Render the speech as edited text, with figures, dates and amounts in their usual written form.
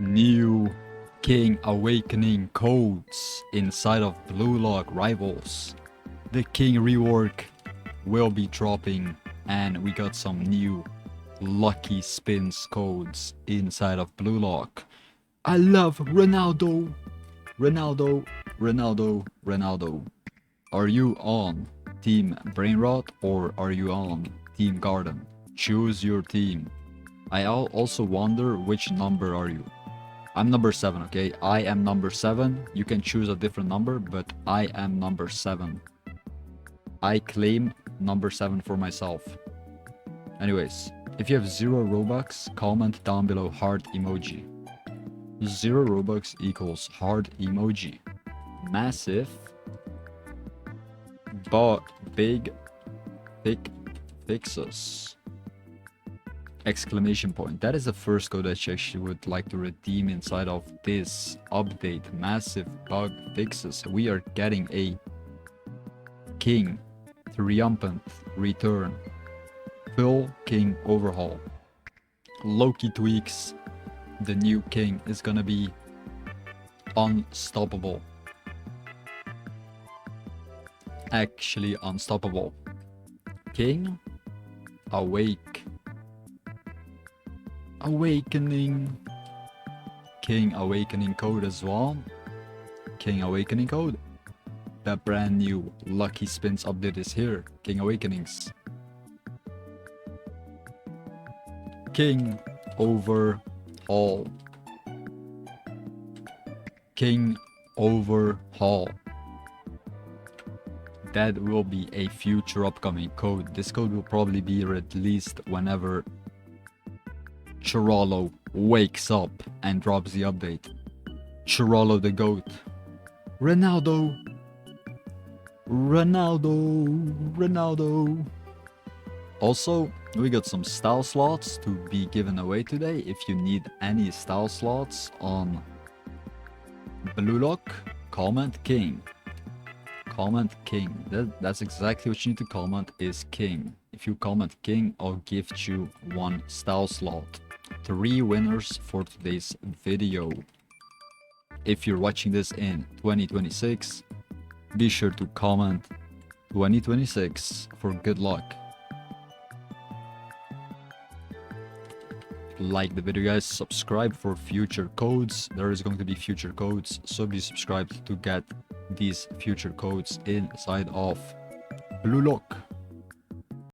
new King Awakening codes inside of Blue Lock Rivals. The King rework will be dropping, and we got some new lucky spins codes inside of Blue Lock. I love Ronaldo. Ronaldo, Ronaldo, Ronaldo. Are you on Team Brainrot or are you on Team Garden? Choose your team. I also wonder which number are you. I'm number 7, okay? I am number 7. You can choose a different number, but I am number 7. I claim number 7 for myself. Anyways, if you have 0 Robux, comment down below heart emoji. 0 Robux equals heart emoji. Massive, but big, thick fixes. Exclamation point. That is the first code that you actually would like to redeem inside of this update. Massive bug fixes. We are getting a King triumphant return. Full King overhaul. Loki tweaks. The new King is gonna be unstoppable. Actually unstoppable. King awake. Awakening. King Awakening code as well. King Awakening code. The brand new Lucky Spins update is here. King Awakenings. King Overhaul. King Overhaul. That will be a future upcoming code. This code will probably be released whenever Chirolo wakes up and drops the update. Chirolo the GOAT. Ronaldo. Ronaldo. Ronaldo. Also, we got some style slots to be given away today. If you need any style slots on Blue Lock, comment King. Comment King. That's exactly what you need to comment, is King. If you comment King, I'll gift you 1 style slot. 3 winners for today's video. If you're watching this in 2026, be sure to comment 2026 for good luck. Like the video, guys. Subscribe for future codes. There is going to be future codes, so be subscribed to get these future codes inside of Blue Lock.